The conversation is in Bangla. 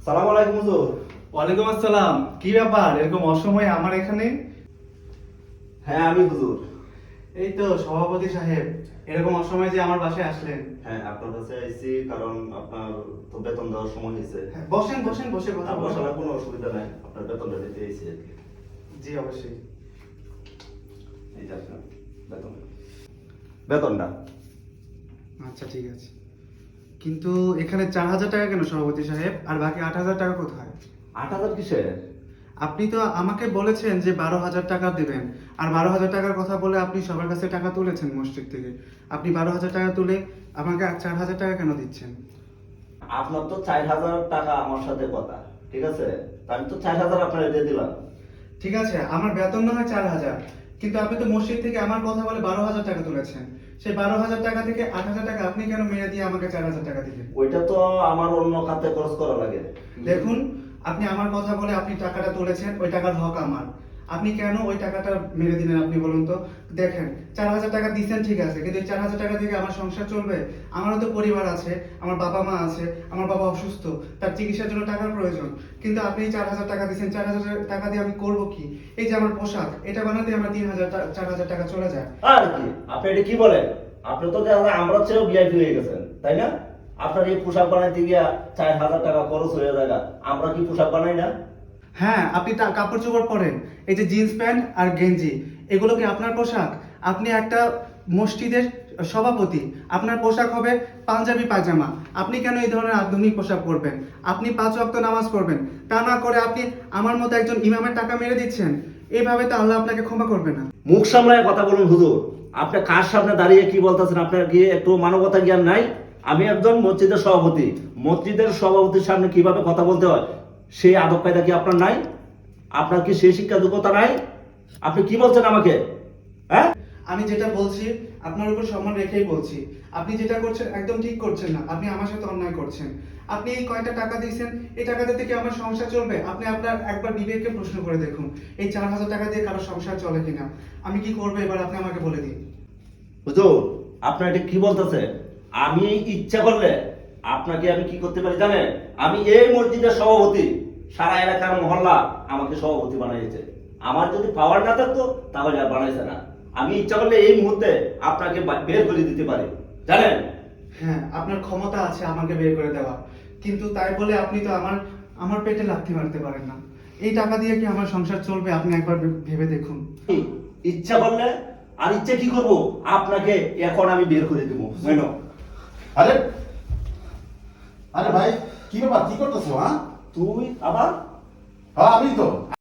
সালাম আলাইকুম হুজুর। ওয়ালাইকুম আসসালাম। কি ব্যাপার এরকম অসময়ে আমার এখানে? হ্যাঁ আমি হুজুর। এই তো সভাপতি সাহেব, এরকম অসময়ে যে আমার বাসায় আসলেন। হ্যাঁ আপনার কাছে আইছি কারণ আপনার তো বেতন দেওয়ার সময় হয়েছে। হ্যাঁ, বসেন বসেন, বসে কথা বলুন। বসার কোনো অসুবিধা নাই, আপনার বেতনটা দিতে আইছি আর কি। জি অবশ্যই। এই যে আপনার বেতন, বেতনটা। আচ্ছা ঠিক আছে, কিন্তু এখানে 4,000 টাকা কেন সভাপতি সাহেব, আর বাকি 8,000 টাকা কোথায়? 8,000 কিসের? আপনি তো আমাকে বলেছেন যে 12,000 টাকা দেবেন, আর 12,000 টাকার কথা বলে আপনি সবার কাছে টাকা তুলেছেন মসজিদ থেকে। আপনি 12,000 টাকা তুলে আমাকে 4,000 টাকা কেন দিচ্ছেন? আপনার তো 4,000 টাকা আমার সাথে কথা, ঠিক আছে? তা আমি তো 4,000 আপনার দিয়ে দিলাম। ঠিক আছে, আমার বেতন না হয় 4,000, কিন্তু আপনি তো মসজিদ থেকে আমার কথা বলে 12,000 টাকা তুলেছেন। সেই 12,000 টাকা থেকে 8,000 টাকা আপনি কেন মেরে দিয়ে আমাকে 4,000 টাকা দিলেন? ওইটা তো আমার অন্য খাতে খরচ করা লাগে। দেখুন, আপনি আমার কথা বলে আপনি টাকাটা তুলেছেন, ওই টাকার হক আমার। আপনি কেন ওই টাকাটা মেরে দিলেন আপনি বলুন তো? দেখেন, 4,000 টাকা দিচ্ছেন ঠিক আছে, কিন্তু এই 4,000 টাকা থেকে আমার সংসার চলবে? আমারও তো পরিবার আছে, আমার বাবা মা আছে, আমার বাবা অসুস্থ, তার চিকিৎসার জন্য টাকার প্রয়োজন। কিন্তু আপনি এই 4,000 টাকা দিচ্ছেন, 4,000 টাকা দিয়ে আমি করবো কি? এই যে আমার পোশাক, এটা বানাতে আমার 3,000 4,000 টাকা চলে যায়। আর কি আপনি এটা কি বলেন? আপনি তো দেখা যায় আমরা চেয়েও ভিআইপি হয়ে গেছেন, তাই না? আপনার এই পোশাক বানাইতে গিয়া 4,000 টাকা খরচ হয়ে যায়। আমরা কি পোশাক বানাই না? হ্যাঁ, আপনি কাপড় চোপড় পরেন, এই যে জিন্স প্যান্ট আর গেঞ্জি, এগুলো কি আপনার পোশাক? আপনি একটা মসজিদের সভাপতি, আপনার পোশাক হবে পাঞ্জাবি পায়জামা। আপনি কেন এই ধরনের আধুনিক পোশাক পরবেন? আপনি 5 ওয়াক্ত নামাজ পড়বেন, তা না করে আপনি আমার মতো একজন ইমামের টাকা মেরে দিচ্ছেন। এইভাবে তো আল্লাহ আপনাকে ক্ষমা করবে না। মুখ সামলায় কথা বলুন হুজুর। আপনি কার সামনে দাঁড়িয়ে কি বলতেছেন? আপনার কি একটু মানবতা জ্ঞান নাই? আমি একজন মসজিদের সভাপতি, মসজিদের সভাপতির সামনে কিভাবে কথা বলতে হয় সেই আদব কায়দা কি আপনার নাই? আপনার কি সেই শিক্ষা যোগ্যতা নাই? আপনি কি বলছেন আমাকে? হ্যাঁ, আমি যেটা বলছি আপনার উপর সম্মান রেখেই বলছি। আপনি যেটা করছেন একদম ঠিক করছেন না, আপনি আমার সাথে অন্যায় করছেন। আপনি এই কয়টা টাকা দিয়েছেন, এই টাকাতে থেকে আমার সংসার চলবে? আপনি আপনার একবার বিবেককে প্রশ্ন করে দেখুন, এই 4,000 টাকা দিয়ে কারো সংসার চলে কিনা। আমি কি করবো এবার আপনি আমাকে বলে দিন। হুজুর আপনার এটা কি বলতেছে? আমি ইচ্ছা করলে আপনাকে আমি কি করতে পারি জানেন? আমি এই মসজিদের সভাপতি, সারা এলাকার মহল্লা আমাকে সভাপতি বানিয়েছে। আমার যদি পাওয়ার না থাকতো তাহলে আর বানাইছে না। আমি ইচ্ছা করলে এই মুহূর্তে আপনাকে বের করে দিতে পারি, জানেন? হ্যাঁ, আপনার ক্ষমতা আছে আমাকে বের করে দেওয়া, কিন্তু তাই বলে আপনি তো আমার আমার পেটে লাথি মারতে পারেন না। এই টাকা দিয়ে কি আমার সংসার চলবে? আপনি একবার ভেবে দেখুন। ইচ্ছা করলে, আর ইচ্ছে কি করব? আপনাকে এখন আমি বের করে দেবো, মেনো। আরে আরে ভাই, কি ব্যাপার, কি করতেছো? হ্যাঁ, তুই আবার